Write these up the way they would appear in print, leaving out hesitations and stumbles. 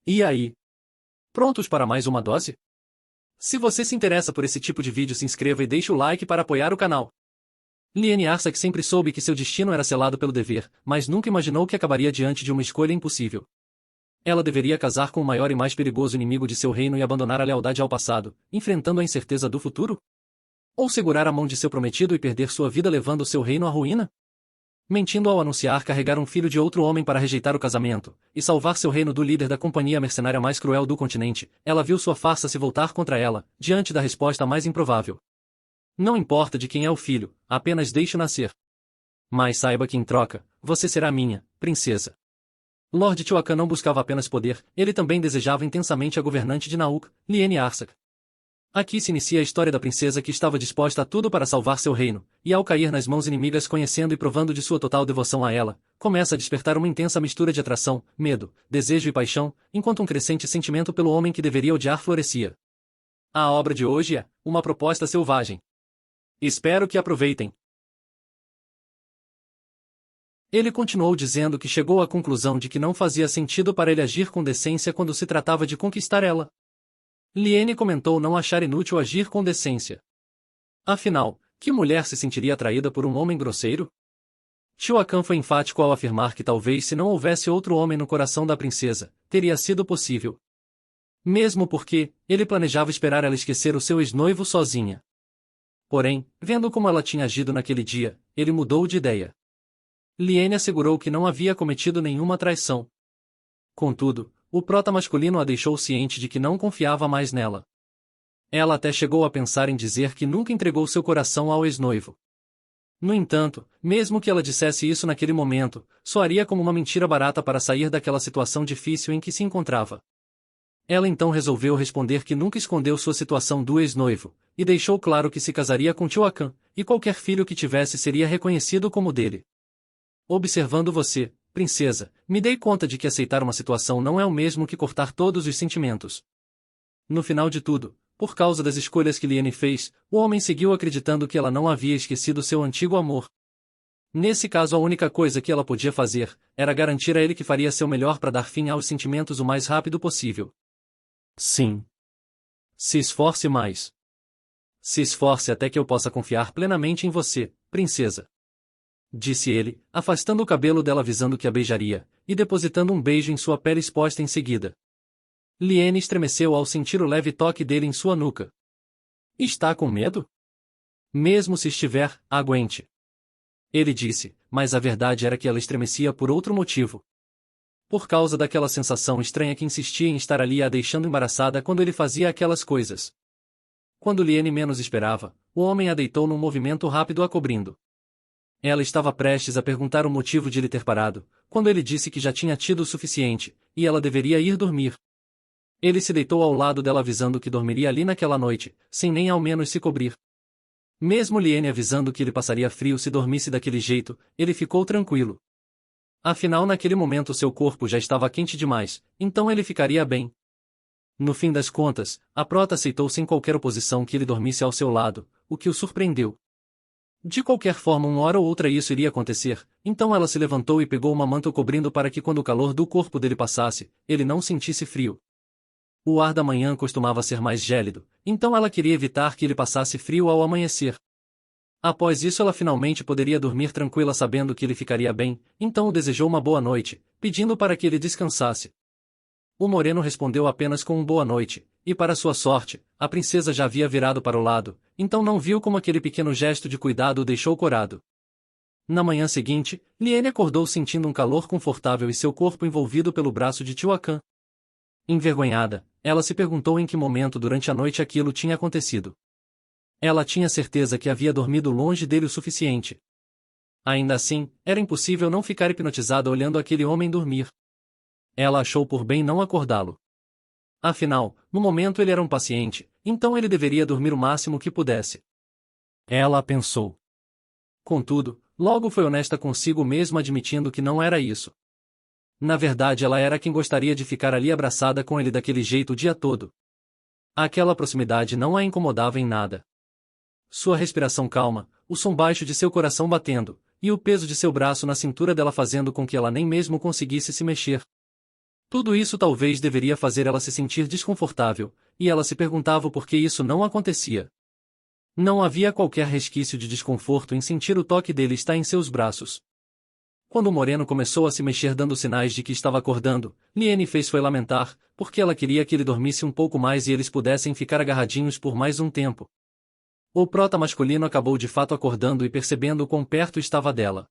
E aí? Prontos para mais uma dose? Se você se interessa por esse tipo de vídeo, se inscreva e deixe o like para apoiar o canal. Lyanne Arsak sempre soube que seu destino era selado pelo dever, mas nunca imaginou que acabaria diante de uma escolha impossível. Ela deveria casar com o maior e mais perigoso inimigo de seu reino e abandonar a lealdade ao passado, enfrentando a incerteza do futuro? Ou segurar a mão de seu prometido e perder sua vida levando seu reino à ruína? Mentindo ao anunciar carregar um filho de outro homem para rejeitar o casamento, e salvar seu reino do líder da companhia mercenária mais cruel do continente, ela viu sua farsa se voltar contra ela, diante da resposta mais improvável. Não importa de quem é o filho, apenas deixe-o nascer. Mas saiba que em troca, você será minha, princesa. Lord Tioakan não buscava apenas poder, ele também desejava intensamente a governante de Nauk, Lyanne Arsak. Aqui se inicia a história da princesa que estava disposta a tudo para salvar seu reino, e ao cair nas mãos inimigas conhecendo e provando de sua total devoção a ela, começa a despertar uma intensa mistura de atração, medo, desejo e paixão, enquanto um crescente sentimento pelo homem que deveria odiar florescia. A obra de hoje é uma proposta selvagem. Espero que aproveitem. Ele continuou dizendo que chegou à conclusão de que não fazia sentido para ele agir com decência quando se tratava de conquistar ela. Lyanne comentou não achar inútil agir com decência. Afinal, que mulher se sentiria atraída por um homem grosseiro? Tioakan foi enfático ao afirmar que talvez se não houvesse outro homem no coração da princesa, teria sido possível. Mesmo porque, ele planejava esperar ela esquecer o seu ex-noivo sozinha. Porém, vendo como ela tinha agido naquele dia, ele mudou de ideia. Lyanne assegurou que não havia cometido nenhuma traição. Contudo, o prota masculino a deixou ciente de que não confiava mais nela. Ela até chegou a pensar em dizer que nunca entregou seu coração ao ex-noivo. No entanto, mesmo que ela dissesse isso naquele momento, soaria como uma mentira barata para sair daquela situação difícil em que se encontrava. Ela então resolveu responder que nunca escondeu sua situação do ex-noivo, e deixou claro que se casaria com Tioakan, e qualquer filho que tivesse seria reconhecido como dele. Observando você, princesa, me dei conta de que aceitar uma situação não é o mesmo que cortar todos os sentimentos. No final de tudo, por causa das escolhas que Lyanne fez, o homem seguiu acreditando que ela não havia esquecido seu antigo amor. Nesse caso, a única coisa que ela podia fazer era garantir a ele que faria seu melhor para dar fim aos sentimentos o mais rápido possível. Sim. Se esforce mais. Se esforce até que eu possa confiar plenamente em você, princesa. Disse ele, afastando o cabelo dela avisando que a beijaria, e depositando um beijo em sua pele exposta em seguida. Lyanne estremeceu ao sentir o leve toque dele em sua nuca. Está com medo? Mesmo se estiver, aguente. Ele disse, mas a verdade era que ela estremecia por outro motivo. Por causa daquela sensação estranha que insistia em estar ali a deixando embaraçada quando ele fazia aquelas coisas. Quando Lyanne menos esperava, o homem a deitou num movimento rápido a cobrindo. Ela estava prestes a perguntar o motivo de ele ter parado, quando ele disse que já tinha tido o suficiente, e ela deveria ir dormir. Ele se deitou ao lado dela avisando que dormiria ali naquela noite, sem nem ao menos se cobrir. Mesmo Lyanne avisando que ele passaria frio se dormisse daquele jeito, ele ficou tranquilo. Afinal, naquele momento seu corpo já estava quente demais, então ele ficaria bem. No fim das contas, a prota aceitou sem qualquer oposição que ele dormisse ao seu lado, o que o surpreendeu. De qualquer forma, uma hora ou outra isso iria acontecer, então ela se levantou e pegou uma manta o cobrindo para que quando o calor do corpo dele passasse, ele não sentisse frio. O ar da manhã costumava ser mais gélido, então ela queria evitar que ele passasse frio ao amanhecer. Após isso ela finalmente poderia dormir tranquila sabendo que ele ficaria bem, então o desejou uma boa noite, pedindo para que ele descansasse. O moreno respondeu apenas com um boa noite, e para sua sorte, a princesa já havia virado para o lado, então não viu como aquele pequeno gesto de cuidado o deixou corado. Na manhã seguinte, Lyanne acordou sentindo um calor confortável e seu corpo envolvido pelo braço de Tioakan. Envergonhada, ela se perguntou em que momento durante a noite aquilo tinha acontecido. Ela tinha certeza que havia dormido longe dele o suficiente. Ainda assim, era impossível não ficar hipnotizada olhando aquele homem dormir. Ela achou por bem não acordá-lo. Afinal, no momento ele era um paciente, então ele deveria dormir o máximo que pudesse. Ela pensou. Contudo, logo foi honesta consigo mesma admitindo que não era isso. Na verdade ela era quem gostaria de ficar ali abraçada com ele daquele jeito o dia todo. Aquela proximidade não a incomodava em nada. Sua respiração calma, o som baixo de seu coração batendo, e o peso de seu braço na cintura dela fazendo com que ela nem mesmo conseguisse se mexer. Tudo isso talvez deveria fazer ela se sentir desconfortável, e ela se perguntava por que isso não acontecia. Não havia qualquer resquício de desconforto em sentir o toque dele estar em seus braços. Quando o moreno começou a se mexer dando sinais de que estava acordando, Liane fez foi lamentar, porque ela queria que ele dormisse um pouco mais e eles pudessem ficar agarradinhos por mais um tempo. O prota masculino acabou de fato acordando e percebendo quão perto estava dela.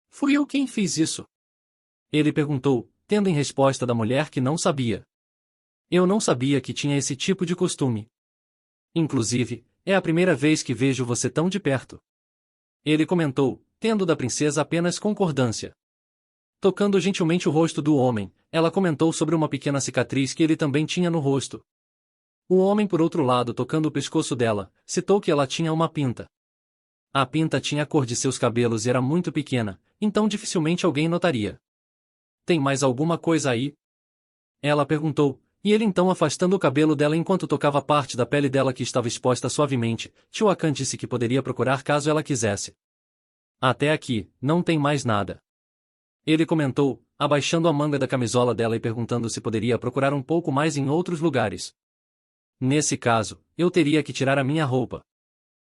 Fui eu quem fiz isso? Ele perguntou, tendo em resposta da mulher que não sabia. Eu não sabia que tinha esse tipo de costume. Inclusive, é a primeira vez que vejo você tão de perto. Ele comentou, tendo da princesa apenas concordância. Tocando gentilmente o rosto do homem, ela comentou sobre uma pequena cicatriz que ele também tinha no rosto. O homem, por outro lado, tocando o pescoço dela, citou que ela tinha uma pinta. A pinta tinha a cor de seus cabelos e era muito pequena, então dificilmente alguém notaria. Tem mais alguma coisa aí? Ela perguntou, e ele então afastando o cabelo dela enquanto tocava parte da pele dela que estava exposta suavemente, Tioacan disse que poderia procurar caso ela quisesse. Até aqui, não tem mais nada. Ele comentou, abaixando a manga da camisola dela e perguntando se poderia procurar um pouco mais em outros lugares. Nesse caso, eu teria que tirar a minha roupa.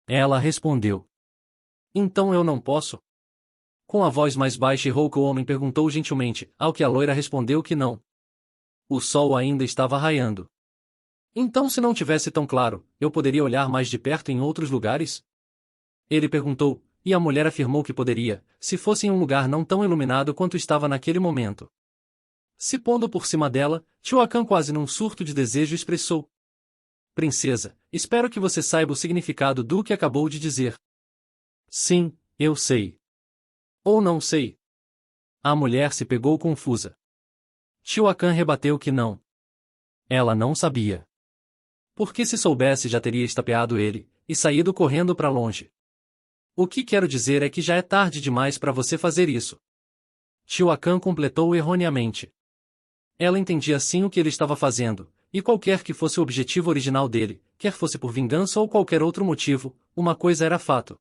Ela respondeu. Então eu não posso? Com a voz mais baixa e rouca o homem perguntou gentilmente, ao que a loira respondeu que não. O sol ainda estava raiando. Então se não tivesse tão claro, eu poderia olhar mais de perto em outros lugares? Ele perguntou, e a mulher afirmou que poderia, se fosse em um lugar não tão iluminado quanto estava naquele momento. Se pondo por cima dela, Tioacan quase num surto de desejo expressou. Princesa, espero que você saiba o significado do que acabou de dizer. Sim, eu sei. Ou não sei. A mulher se pegou confusa. Tioacan rebateu que não. Ela não sabia. Porque se soubesse já teria estapeado ele, e saído correndo para longe. O que quero dizer é que já é tarde demais para você fazer isso. Tioacan completou erroneamente. Ela entendia sim o que ele estava fazendo, e qualquer que fosse o objetivo original dele, quer fosse por vingança ou qualquer outro motivo, uma coisa era fato.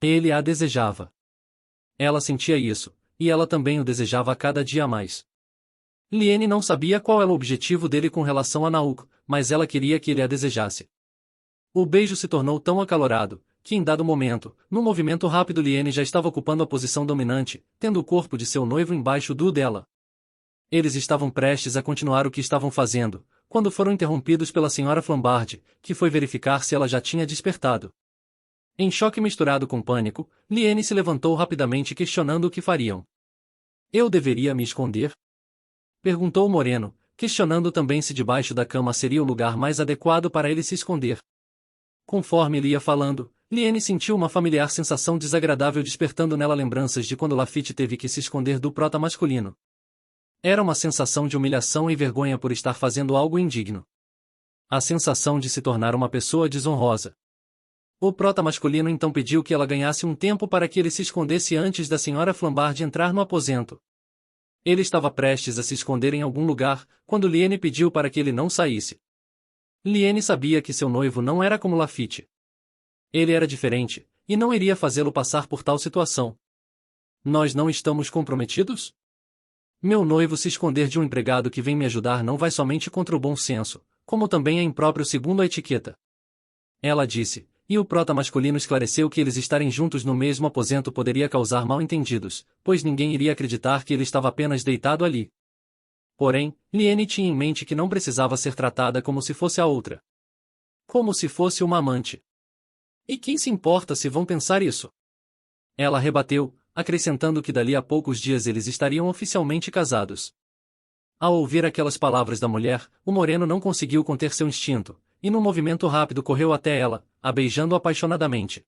Ele a desejava. Ela sentia isso, e ela também o desejava a cada dia mais. Liane não sabia qual era o objetivo dele com relação a Nauk, mas ela queria que ele a desejasse. O beijo se tornou tão acalorado, que em dado momento, num movimento rápido Liane já estava ocupando a posição dominante, tendo o corpo de seu noivo embaixo do dela. Eles estavam prestes a continuar o que estavam fazendo, quando foram interrompidos pela senhora Flambarde, que foi verificar se ela já tinha despertado. Em choque misturado com pânico, Liane se levantou rapidamente questionando o que fariam. Eu deveria me esconder? Perguntou o moreno, questionando também se debaixo da cama seria o lugar mais adequado para ele se esconder. Conforme ele ia falando, Liane sentiu uma familiar sensação desagradável despertando nela lembranças de quando Lafitte teve que se esconder do prota masculino. Era uma sensação de humilhação e vergonha por estar fazendo algo indigno. A sensação de se tornar uma pessoa desonrosa. O prota masculino então pediu que ela ganhasse um tempo para que ele se escondesse antes da senhora Flambarde entrar no aposento. Ele estava prestes a se esconder em algum lugar, quando Liane pediu para que ele não saísse. Liane sabia que seu noivo não era como Lafitte. Ele era diferente, e não iria fazê-lo passar por tal situação. Nós não estamos comprometidos? Meu noivo se esconder de um empregado que vem me ajudar não vai somente contra o bom senso, como também é impróprio segundo a etiqueta. Ela disse, e o prota masculino esclareceu que eles estarem juntos no mesmo aposento poderia causar mal-entendidos, pois ninguém iria acreditar que ele estava apenas deitado ali. Porém, Liane tinha em mente que não precisava ser tratada como se fosse a outra. Como se fosse uma amante. E quem se importa se vão pensar isso? Ela rebateu, acrescentando que dali a poucos dias eles estariam oficialmente casados. Ao ouvir aquelas palavras da mulher, o moreno não conseguiu conter seu instinto, e num movimento rápido correu até ela, a beijando apaixonadamente.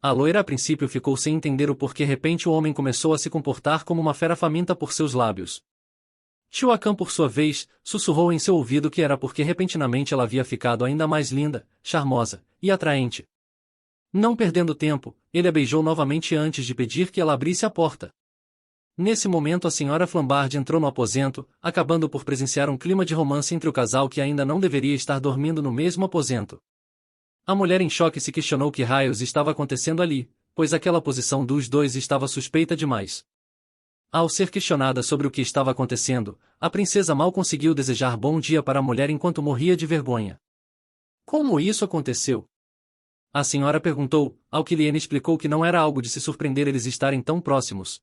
A loira a princípio ficou sem entender o porquê repente o homem começou a se comportar como uma fera faminta por seus lábios. Tioacan por sua vez, sussurrou em seu ouvido que era porque repentinamente ela havia ficado ainda mais linda, charmosa e atraente. Não perdendo tempo, ele a beijou novamente antes de pedir que ela abrisse a porta. Nesse momento a senhora Flambarde entrou no aposento, acabando por presenciar um clima de romance entre o casal que ainda não deveria estar dormindo no mesmo aposento. A mulher em choque se questionou que raios estava acontecendo ali, pois aquela posição dos dois estava suspeita demais. Ao ser questionada sobre o que estava acontecendo, a princesa mal conseguiu desejar bom dia para a mulher enquanto morria de vergonha. Como isso aconteceu? A senhora perguntou, ao que Liene explicou que não era algo de se surpreender eles estarem tão próximos.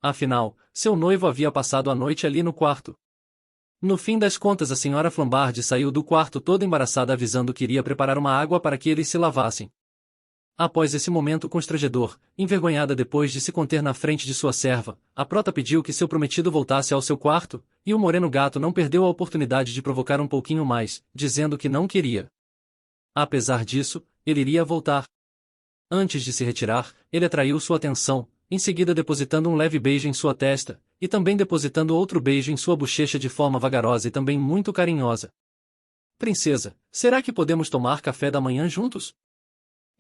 Afinal, seu noivo havia passado a noite ali no quarto. No fim das contas, a senhora Flambard saiu do quarto toda embaraçada avisando que iria preparar uma água para que eles se lavassem. Após esse momento constrangedor, envergonhada depois de se conter na frente de sua serva, a prota pediu que seu prometido voltasse ao seu quarto, e o moreno gato não perdeu a oportunidade de provocar um pouquinho mais, dizendo que não queria. Apesar disso, ele iria voltar. Antes de se retirar, ele atraiu sua atenção, em seguida depositando um leve beijo em sua testa, e também depositando outro beijo em sua bochecha de forma vagarosa e também muito carinhosa. Princesa, será que podemos tomar café da manhã juntos?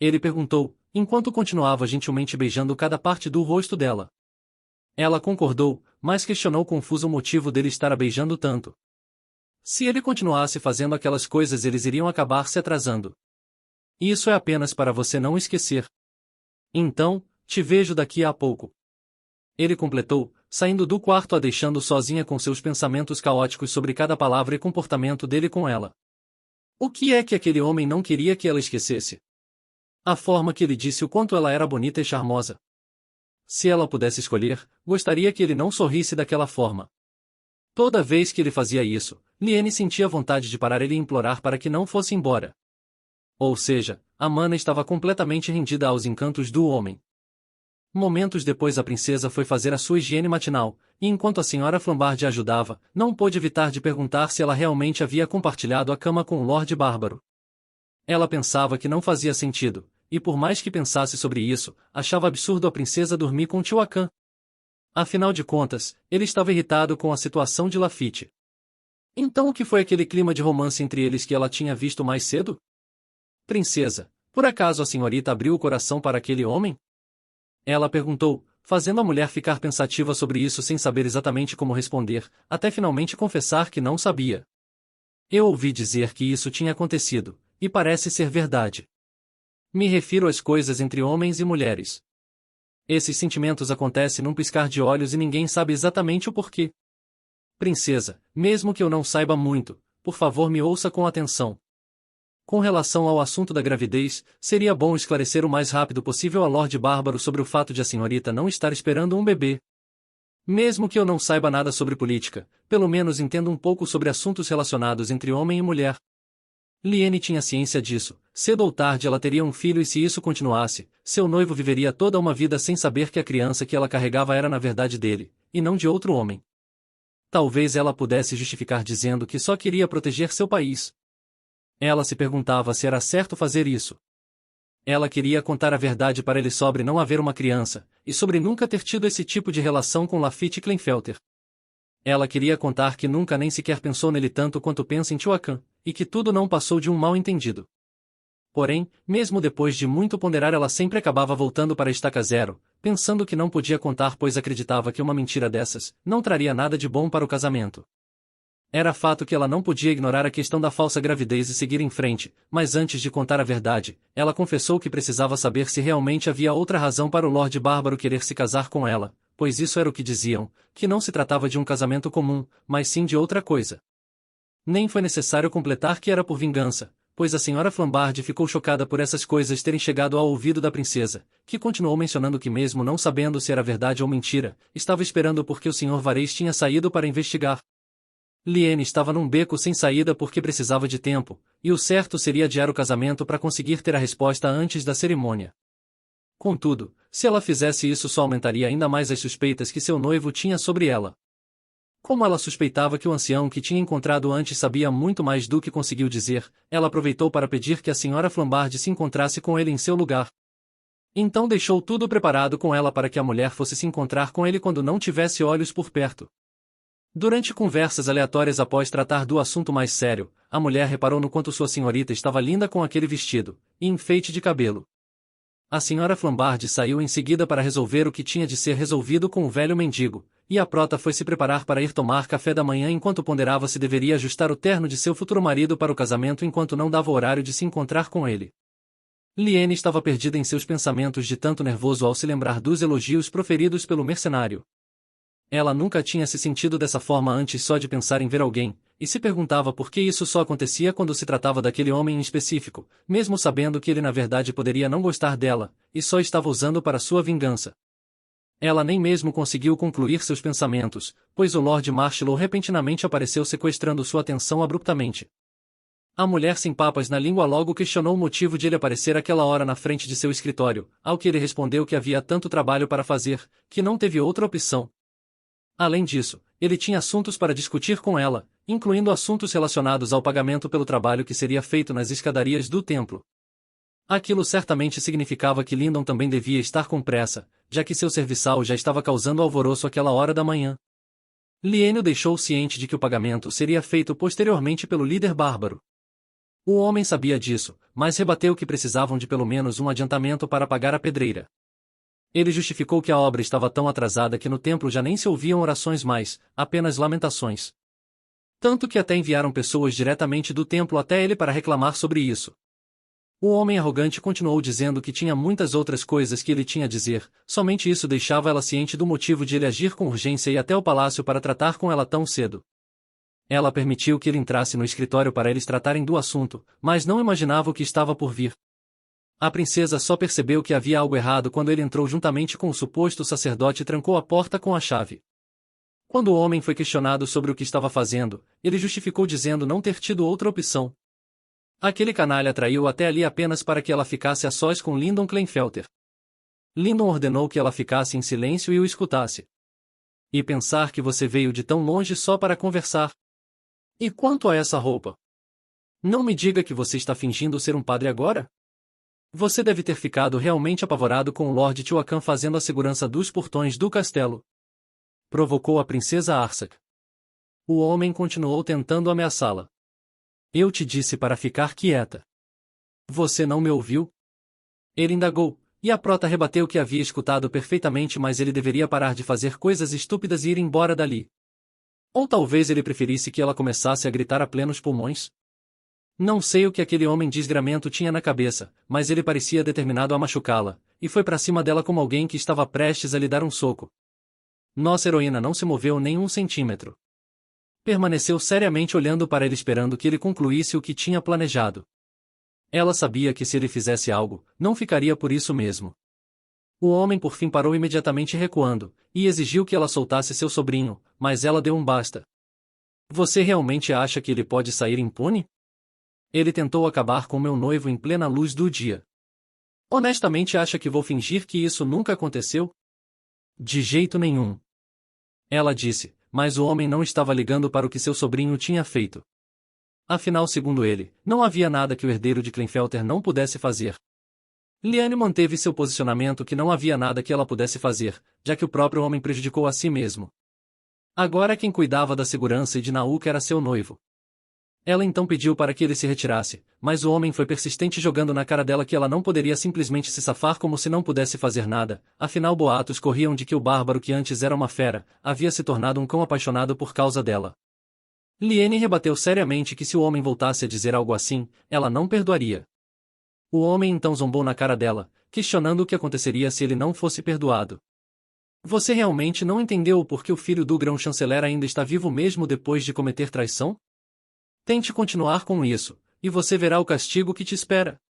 Ele perguntou, enquanto continuava gentilmente beijando cada parte do rosto dela. Ela concordou, mas questionou confuso o motivo dele estar a beijando tanto. Se ele continuasse fazendo aquelas coisas, eles iriam acabar se atrasando. Isso é apenas para você não esquecer. Então, te vejo daqui a pouco. Ele completou, saindo do quarto a deixando sozinha com seus pensamentos caóticos sobre cada palavra e comportamento dele com ela. O que é que aquele homem não queria que ela esquecesse? A forma que ele disse o quanto ela era bonita e charmosa. Se ela pudesse escolher, gostaria que ele não sorrisse daquela forma. Toda vez que ele fazia isso, Liene sentia vontade de parar ele e implorar para que não fosse embora. Ou seja, Amana estava completamente rendida aos encantos do homem. Momentos depois a princesa foi fazer a sua higiene matinal, e enquanto a senhora Flambard a ajudava, não pôde evitar de perguntar se ela realmente havia compartilhado a cama com o Lorde Bárbaro. Ela pensava que não fazia sentido, e por mais que pensasse sobre isso, achava absurdo a princesa dormir com tio Akan. Afinal de contas, ele estava irritado com a situação de Lafite. Então o que foi aquele clima de romance entre eles que ela tinha visto mais cedo? Princesa, por acaso a senhorita abriu o coração para aquele homem? Ela perguntou, fazendo a mulher ficar pensativa sobre isso sem saber exatamente como responder, até finalmente confessar que não sabia. Eu ouvi dizer que isso tinha acontecido, e parece ser verdade. Me refiro às coisas entre homens e mulheres. Esses sentimentos acontecem num piscar de olhos e ninguém sabe exatamente o porquê. Princesa, mesmo que eu não saiba muito, por favor me ouça com atenção. Com relação ao assunto da gravidez, seria bom esclarecer o mais rápido possível a Lorde Bárbaro sobre o fato de a senhorita não estar esperando um bebê. Mesmo que eu não saiba nada sobre política, pelo menos entendo um pouco sobre assuntos relacionados entre homem e mulher. Liene tinha ciência disso, cedo ou tarde ela teria um filho e se isso continuasse, seu noivo viveria toda uma vida sem saber que a criança que ela carregava era na verdade dele, e não de outro homem. Talvez ela pudesse justificar dizendo que só queria proteger seu país. Ela se perguntava se era certo fazer isso. Ela queria contar a verdade para ele sobre não haver uma criança, e sobre nunca ter tido esse tipo de relação com Lafite Klenfelter. Ela queria contar que nunca nem sequer pensou nele tanto quanto pensa em tio Akan, e que tudo não passou de um mal-entendido. Porém, mesmo depois de muito ponderar, ela sempre acabava voltando para a estaca zero, pensando que não podia contar pois acreditava que uma mentira dessas não traria nada de bom para o casamento. Era fato que ela não podia ignorar a questão da falsa gravidez e seguir em frente, mas antes de contar a verdade, ela confessou que precisava saber se realmente havia outra razão para o Lorde Bárbaro querer se casar com ela, pois isso era o que diziam, que não se tratava de um casamento comum, mas sim de outra coisa. Nem foi necessário completar que era por vingança, pois a senhora Flambard ficou chocada por essas coisas terem chegado ao ouvido da princesa, que continuou mencionando que mesmo não sabendo se era verdade ou mentira, estava esperando porque o Sr. Varês tinha saído para investigar. Liene estava num beco sem saída porque precisava de tempo, e o certo seria adiar o casamento para conseguir ter a resposta antes da cerimônia. Contudo, se ela fizesse isso só aumentaria ainda mais as suspeitas que seu noivo tinha sobre ela. Como ela suspeitava que o ancião que tinha encontrado antes sabia muito mais do que conseguiu dizer, ela aproveitou para pedir que a senhora Flambard se encontrasse com ele em seu lugar. Então deixou tudo preparado com ela para que a mulher fosse se encontrar com ele quando não tivesse olhos por perto. Durante conversas aleatórias após tratar do assunto mais sério, a mulher reparou no quanto sua senhorita estava linda com aquele vestido e enfeite de cabelo. A senhora Flambard saiu em seguida para resolver o que tinha de ser resolvido com o velho mendigo, e a prota foi se preparar para ir tomar café da manhã enquanto ponderava se deveria ajustar o terno de seu futuro marido para o casamento enquanto não dava o horário de se encontrar com ele. Liene estava perdida em seus pensamentos de tanto nervoso ao se lembrar dos elogios proferidos pelo mercenário. Ela nunca tinha se sentido dessa forma antes só de pensar em ver alguém, e se perguntava por que isso só acontecia quando se tratava daquele homem em específico, mesmo sabendo que ele na verdade poderia não gostar dela, e só estava usando para sua vingança. Ela nem mesmo conseguiu concluir seus pensamentos, pois o Lord Marshall repentinamente apareceu sequestrando sua atenção abruptamente. A mulher sem papas na língua logo questionou o motivo de ele aparecer àquela hora na frente de seu escritório, ao que ele respondeu que havia tanto trabalho para fazer, que não teve outra opção. Além disso, ele tinha assuntos para discutir com ela, incluindo assuntos relacionados ao pagamento pelo trabalho que seria feito nas escadarias do templo. Aquilo certamente significava que Lyndon também devia estar com pressa, já que seu serviçal já estava causando alvoroço àquela hora da manhã. Liene o deixou ciente de que o pagamento seria feito posteriormente pelo líder bárbaro. O homem sabia disso, mas rebateu que precisavam de pelo menos um adiantamento para pagar a pedreira. Ele justificou que a obra estava tão atrasada que no templo já nem se ouviam orações mais, apenas lamentações. Tanto que até enviaram pessoas diretamente do templo até ele para reclamar sobre isso. O homem arrogante continuou dizendo que tinha muitas outras coisas que ele tinha a dizer, somente isso deixava ela ciente do motivo de ele agir com urgência e ir até o palácio para tratar com ela tão cedo. Ela permitiu que ele entrasse no escritório para eles tratarem do assunto, mas não imaginava o que estava por vir. A princesa só percebeu que havia algo errado quando ele entrou juntamente com o suposto sacerdote e trancou a porta com a chave. Quando o homem foi questionado sobre o que estava fazendo, ele justificou dizendo não ter tido outra opção. Aquele canalha traiu até ali apenas para que ela ficasse a sós com Lyndon Kleinfelter. Lyndon ordenou que ela ficasse em silêncio e o escutasse. E pensar que você veio de tão longe só para conversar. E quanto a essa roupa? Não me diga que você está fingindo ser um padre agora? Você deve ter ficado realmente apavorado com o Lord Tuacan fazendo a segurança dos portões do castelo. Provocou a princesa Arsak. O homem continuou tentando ameaçá-la. Eu te disse para ficar quieta. Você não me ouviu? Ele indagou, e a prota rebateu que havia escutado perfeitamente, mas ele deveria parar de fazer coisas estúpidas e ir embora dali. Ou talvez ele preferisse que ela começasse a gritar a plenos pulmões? Não sei o que aquele homem desgramento tinha na cabeça, mas ele parecia determinado a machucá-la, e foi para cima dela como alguém que estava prestes a lhe dar um soco. Nossa heroína não se moveu nem um centímetro. Permaneceu seriamente olhando para ele esperando que ele concluísse o que tinha planejado. Ela sabia que se ele fizesse algo, não ficaria por isso mesmo. O homem por fim parou imediatamente recuando, e exigiu que ela soltasse seu sobrinho, mas ela deu um basta. Você realmente acha que ele pode sair impune? Ele tentou acabar com meu noivo em plena luz do dia. Honestamente acha que vou fingir que isso nunca aconteceu? De jeito nenhum. Ela disse, mas o homem não estava ligando para o que seu sobrinho tinha feito. Afinal, segundo ele, não havia nada que o herdeiro de Kleinfelter não pudesse fazer. Liane manteve seu posicionamento que não havia nada que ela pudesse fazer, já que o próprio homem prejudicou a si mesmo. Agora quem cuidava da segurança e de Nauk era seu noivo. Ela então pediu para que ele se retirasse, mas o homem foi persistente jogando na cara dela que ela não poderia simplesmente se safar como se não pudesse fazer nada, afinal boatos corriam de que o bárbaro que antes era uma fera, havia se tornado um cão apaixonado por causa dela. Liene rebateu seriamente que se o homem voltasse a dizer algo assim, ela não perdoaria. O homem então zombou na cara dela, questionando o que aconteceria se ele não fosse perdoado. Você realmente não entendeu o porquê o filho do grão-chanceler ainda está vivo mesmo depois de cometer traição? Tente continuar com isso, e você verá o castigo que te espera.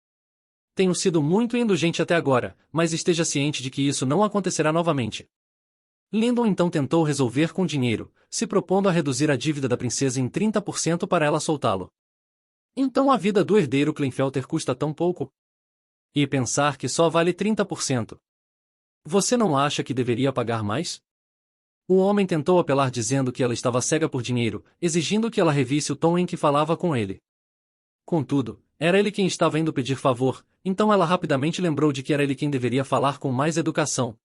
Tenho sido muito indulgente até agora, mas esteja ciente de que isso não acontecerá novamente. Lyndon então tentou resolver com dinheiro, se propondo a reduzir a dívida da princesa em 30% para ela soltá-lo. Então a vida do herdeiro Kleinfelter custa tão pouco? E pensar que só vale 30%. Você não acha que deveria pagar mais? O homem tentou apelar dizendo que ela estava cega por dinheiro, exigindo que ela revisse o tom em que falava com ele. Contudo, era ele quem estava indo pedir favor, então ela rapidamente lembrou de que era ele quem deveria falar com mais educação.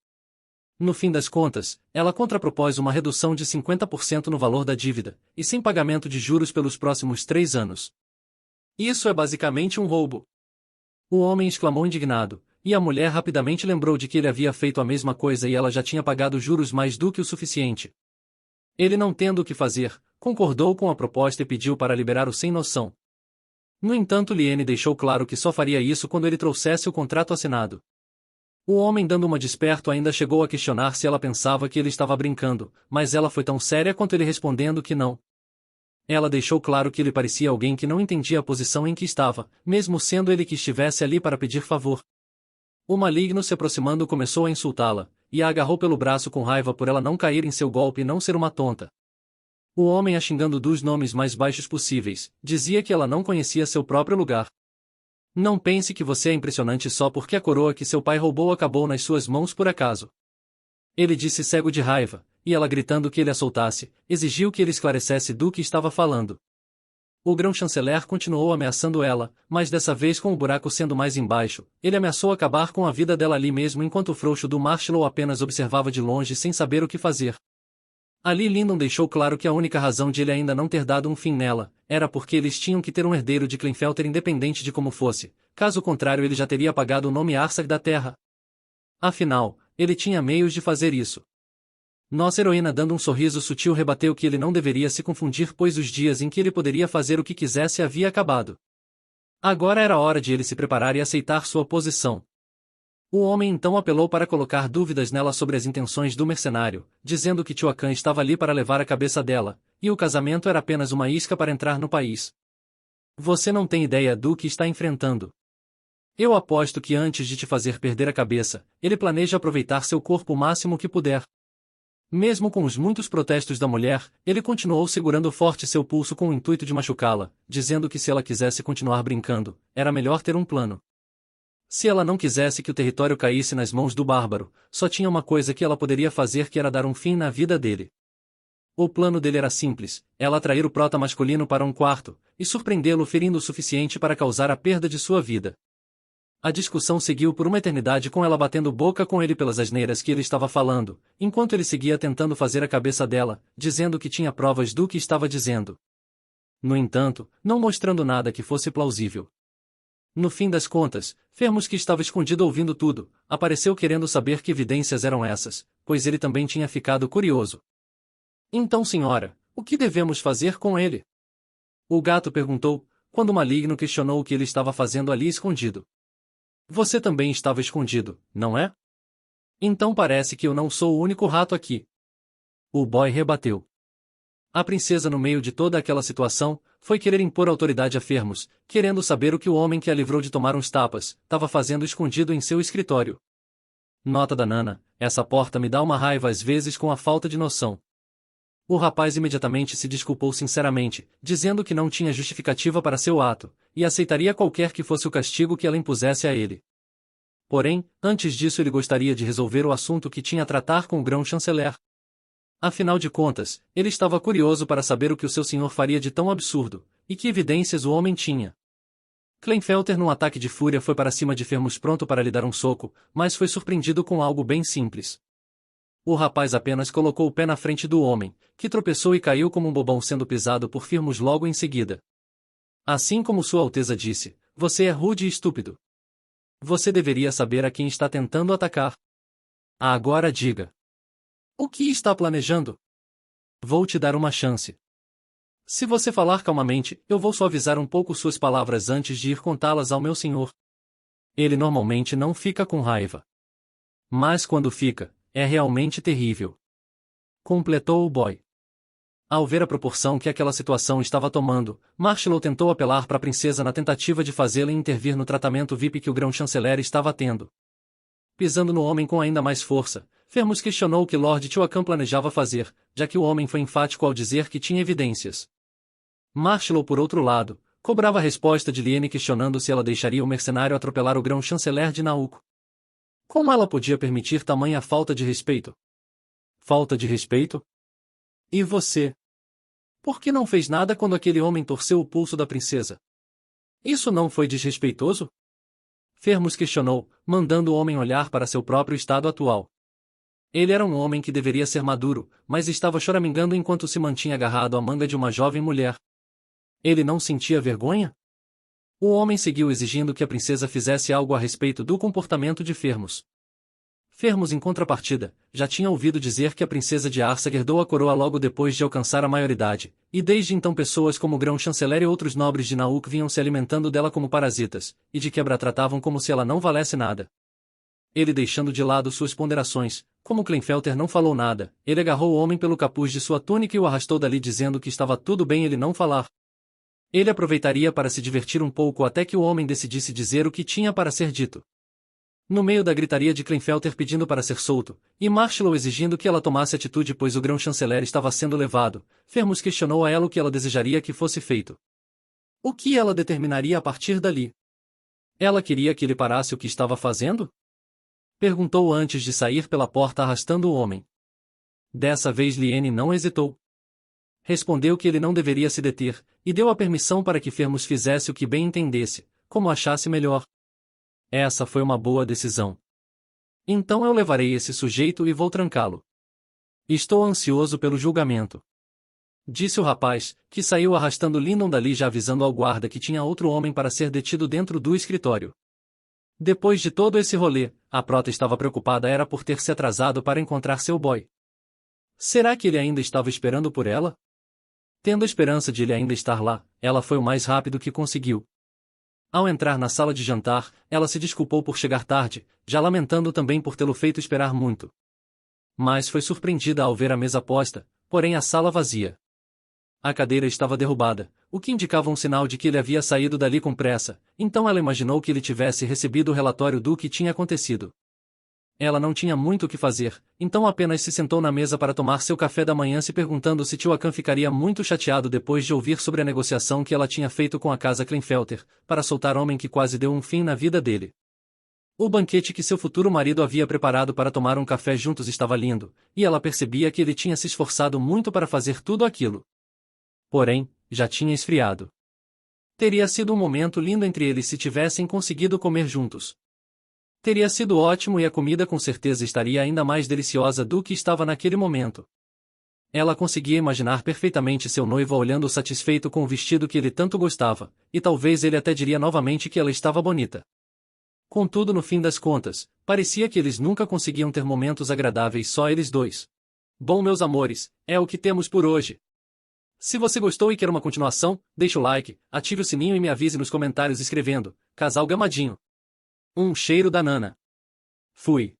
No fim das contas, ela contrapropôs uma redução de 50% no valor da dívida, e sem pagamento de juros pelos próximos 3 anos. Isso é basicamente um roubo. O homem exclamou indignado, e a mulher rapidamente lembrou de que ele havia feito a mesma coisa e ela já tinha pagado juros mais do que o suficiente. Ele, não tendo o que fazer, concordou com a proposta e pediu para liberar o sem-noção. No entanto, Liene deixou claro que só faria isso quando ele trouxesse o contrato assinado. O homem, dando uma de esperto, ainda chegou a questionar se ela pensava que ele estava brincando, mas ela foi tão séria quanto ele, respondendo que não. Ela deixou claro que ele parecia alguém que não entendia a posição em que estava, mesmo sendo ele que estivesse ali para pedir favor. O maligno, se aproximando, começou a insultá-la, e a agarrou pelo braço com raiva por ela não cair em seu golpe e não ser uma tonta. O homem, a xingando dos nomes mais baixos possíveis, dizia que ela não conhecia seu próprio lugar. Não pense que você é impressionante só porque a coroa que seu pai roubou acabou nas suas mãos por acaso. Ele disse, cego de raiva, e ela, gritando que ele a soltasse, exigiu que ele esclarecesse do que estava falando. O grão-chanceler continuou ameaçando ela, mas dessa vez com o buraco sendo mais embaixo. Ele ameaçou acabar com a vida dela ali mesmo, enquanto o frouxo do Marshall apenas observava de longe sem saber o que fazer. Ali Lyndon deixou claro que a única razão de ele ainda não ter dado um fim nela, era porque eles tinham que ter um herdeiro de Kleinfelter independente de como fosse, caso contrário ele já teria apagado o nome Arsag da terra. Afinal, ele tinha meios de fazer isso. Nossa heroína, dando um sorriso sutil, rebateu que ele não deveria se confundir, pois os dias em que ele poderia fazer o que quisesse havia acabado. Agora era hora de ele se preparar e aceitar sua posição. O homem então apelou para colocar dúvidas nela sobre as intenções do mercenário, dizendo que Tiocan estava ali para levar a cabeça dela, e o casamento era apenas uma isca para entrar no país. Você não tem ideia do que está enfrentando. Eu aposto que antes de te fazer perder a cabeça, ele planeja aproveitar seu corpo o máximo que puder. Mesmo com os muitos protestos da mulher, ele continuou segurando forte seu pulso com o intuito de machucá-la, dizendo que se ela quisesse continuar brincando, era melhor ter um plano. Se ela não quisesse que o território caísse nas mãos do bárbaro, só tinha uma coisa que ela poderia fazer, que era dar um fim na vida dele. O plano dele era simples, ela atrair o prota masculino para um quarto, e surpreendê-lo ferindo o suficiente para causar a perda de sua vida. A discussão seguiu por uma eternidade, com ela batendo boca com ele pelas asneiras que ele estava falando, enquanto ele seguia tentando fazer a cabeça dela, dizendo que tinha provas do que estava dizendo. No entanto, não mostrando nada que fosse plausível. No fim das contas, Fermus, que estava escondido ouvindo tudo, apareceu querendo saber que evidências eram essas, pois ele também tinha ficado curioso. Então, senhora, o que devemos fazer com ele? O gato perguntou, quando o maligno questionou o que ele estava fazendo ali escondido. Você também estava escondido, não é? Então parece que eu não sou o único rato aqui. O boy rebateu. A princesa, no meio de toda aquela situação, foi querer impor autoridade a Fermus, querendo saber o que o homem que a livrou de tomar uns tapas estava fazendo escondido em seu escritório. Nota da Nana: essa porta me dá uma raiva às vezes com a falta de noção. O rapaz imediatamente se desculpou sinceramente, dizendo que não tinha justificativa para seu ato, e aceitaria qualquer que fosse o castigo que ela impusesse a ele. Porém, antes disso ele gostaria de resolver o assunto que tinha a tratar com o grão-chanceler. Afinal de contas, ele estava curioso para saber o que o seu senhor faria de tão absurdo, e que evidências o homem tinha. Kleinfelter, num ataque de fúria, foi para cima de Fermus, pronto para lhe dar um soco, mas foi surpreendido com algo bem simples. O rapaz apenas colocou o pé na frente do homem, que tropeçou e caiu como um bobão, sendo pisado por Fermus logo em seguida. Assim como Sua Alteza disse, você é rude e estúpido. Você deveria saber a quem está tentando atacar. Agora diga. O que está planejando? Vou te dar uma chance. Se você falar calmamente, eu vou suavizar um pouco suas palavras antes de ir contá-las ao meu senhor. Ele normalmente não fica com raiva. Mas quando fica, é realmente terrível. Completou o boy. Ao ver a proporção que aquela situação estava tomando, Marshall tentou apelar para a princesa na tentativa de fazê-la intervir no tratamento VIP que o grão-chanceler estava tendo. Pisando no homem com ainda mais força, Fermus questionou o que Lord Tiocan planejava fazer, já que o homem foi enfático ao dizer que tinha evidências. Marshall, por outro lado, cobrava a resposta de Liene, questionando se ela deixaria o mercenário atropelar o grão-chanceler de Nauk. Como ela podia permitir tamanha falta de respeito? Falta de respeito? E você? Por que não fez nada quando aquele homem torceu o pulso da princesa? Isso não foi desrespeitoso? Fermus questionou, mandando o homem olhar para seu próprio estado atual. Ele era um homem que deveria ser maduro, mas estava choramingando enquanto se mantinha agarrado à manga de uma jovem mulher. Ele não sentia vergonha? O homem seguiu exigindo que a princesa fizesse algo a respeito do comportamento de Fermus. Fermus, em contrapartida, já tinha ouvido dizer que a princesa de Arsag herdou a coroa logo depois de alcançar a maioridade, e desde então pessoas como o grão-chanceler e outros nobres de Nauk vinham se alimentando dela como parasitas, e de quebra a tratavam como se ela não valesse nada. ele deixando de lado suas ponderações. Como Klinefelter não falou nada, ele agarrou o homem pelo capuz de sua túnica e o arrastou dali dizendo que estava tudo bem ele não falar. Ele aproveitaria para se divertir um pouco até que o homem decidisse dizer o que tinha para ser dito. No meio da gritaria de Klinefelter pedindo para ser solto, e Marshall exigindo que ela tomasse atitude pois o grão-chanceler estava sendo levado, Fermus questionou a ela o que ela desejaria que fosse feito. O que ela determinaria a partir dali? Ela queria que ele parasse o que estava fazendo? Perguntou antes de sair pela porta arrastando o homem. Dessa vez Liene não hesitou. Respondeu que ele não deveria se deter, e deu a permissão para que Fermus fizesse o que bem entendesse, como achasse melhor. Essa foi uma boa decisão. Então eu levarei esse sujeito e vou trancá-lo. Estou ansioso pelo julgamento. Disse o rapaz, que saiu arrastando Lyndon dali já avisando ao guarda que tinha outro homem para ser detido dentro do escritório. Depois de todo esse rolê, a prota estava preocupada era por ter se atrasado para encontrar seu boy. Será que ele ainda estava esperando por ela? Tendo a esperança de ele ainda estar lá, ela foi o mais rápido que conseguiu. Ao entrar na sala de jantar, ela se desculpou por chegar tarde, já lamentando também por tê-lo feito esperar muito. Mas foi surpreendida ao ver a mesa posta, porém a sala vazia. A cadeira estava derrubada, o que indicava um sinal de que ele havia saído dali com pressa, então ela imaginou que ele tivesse recebido o relatório do que tinha acontecido. Ela não tinha muito o que fazer, então apenas se sentou na mesa para tomar seu café da manhã se perguntando se tio Akan ficaria muito chateado depois de ouvir sobre a negociação que ela tinha feito com a casa Klinefelter, para soltar homem que quase deu um fim na vida dele. O banquete que seu futuro marido havia preparado para tomar um café juntos estava lindo, e ela percebia que ele tinha se esforçado muito para fazer tudo aquilo. Porém, já tinha esfriado. Teria sido um momento lindo entre eles se tivessem conseguido comer juntos. Teria sido ótimo e a comida com certeza estaria ainda mais deliciosa do que estava naquele momento. Ela conseguia imaginar perfeitamente seu noivo olhando satisfeito com o vestido que ele tanto gostava, e talvez ele até diria novamente que ela estava bonita. Contudo, no fim das contas, parecia que eles nunca conseguiam ter momentos agradáveis só eles dois. Bom, meus amores, é o que temos por hoje. Se você gostou e quer uma continuação, deixe o like, ative o sininho e me avise nos comentários escrevendo Casal Gamadinho. Um cheiro da Nana. Fui.